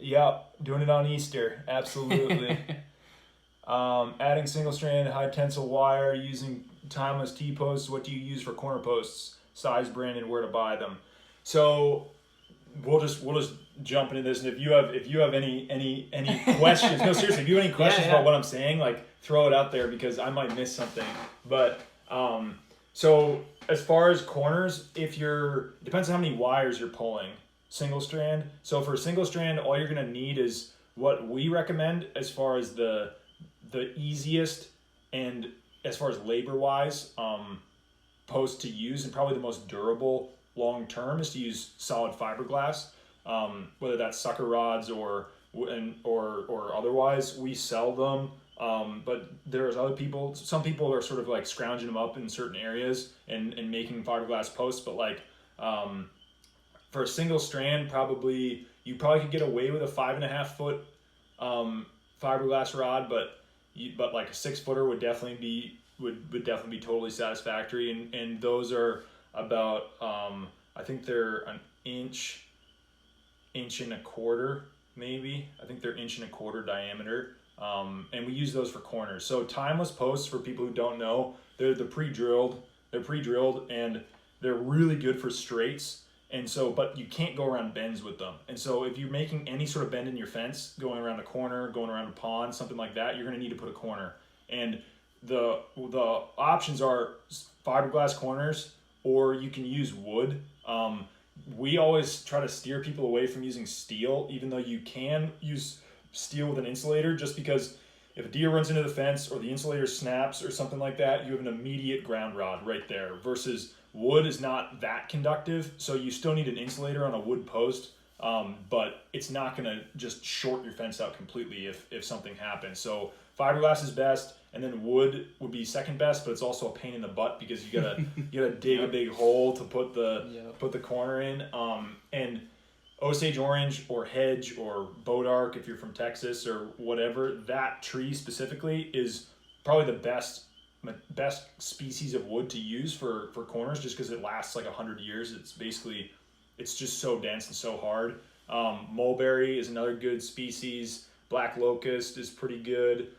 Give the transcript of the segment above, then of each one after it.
Yeah, doing it on Easter, absolutely. Adding single strand high tensile wire, using timeless T-posts. What do you use for corner posts? Size, brand, and where to buy them. So we'll just jump into this, and if you have any questions, no, seriously, if you have any questions about what I'm saying, like throw it out there because I might miss something. But so as far as corners, it depends on how many wires you're pulling. Single strand. So for a single strand, all you're gonna need is what we recommend as far as the easiest and as far as labor wise post to use, and probably the most durable long term, is to use solid fiberglass, whether that's sucker rods or otherwise. We sell them, but there's some people are sort of like scrounging them up in certain areas and making fiberglass posts, but like for a single strand, you probably could get away with a 5.5 foot fiberglass rod, but like a 6 footer would definitely be totally satisfactory, and those are about I think they're an inch and a quarter, maybe. I think they're 1.25 inch diameter, and we use those for corners. So timeless posts, for people who don't know, they're pre-drilled, and they're really good for straights. And so, but you can't go around bends with them. And so if you're making any sort of bend in your fence, going around a corner, going around a pond, something like that, you're going to need to put a corner. And the options are fiberglass corners, or you can use wood. We always try to steer people away from using steel, even though you can use steel with an insulator, just because if a deer runs into the fence or the insulator snaps or something like that, you have an immediate ground rod right there, versus wood is not that conductive, so you still need an insulator on a wood post, but it's not going to just short your fence out completely if something happens. So fiberglass is best, and then wood would be second best, but it's also a pain in the butt because you gotta dig a big hole to put the corner in. And Osage orange or hedge or bodark, if you're from Texas or whatever, that tree specifically is probably the best species of wood to use for corners, just because it lasts like 100 years. It's just so dense and so hard. Mulberry is another good species. Black locust is pretty good.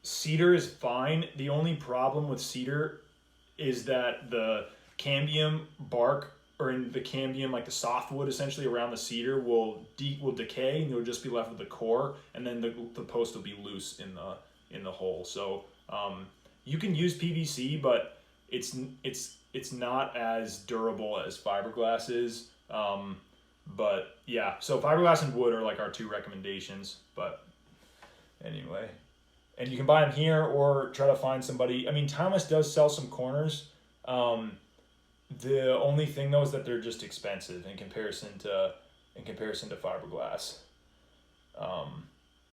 Cedar is fine. The only problem with cedar is that the cambium bark, or in the cambium, like the softwood essentially around the cedar, will decay, and you'll just be left with the core, and then the post will be loose in the hole. So you can use PVC, but it's not as durable as fiberglass is. But yeah, so fiberglass and wood are like our two recommendations. But anyway, and you can buy them here or try to find somebody. I mean, Thomas does sell some corners. The only thing though is that they're just expensive in comparison to fiberglass.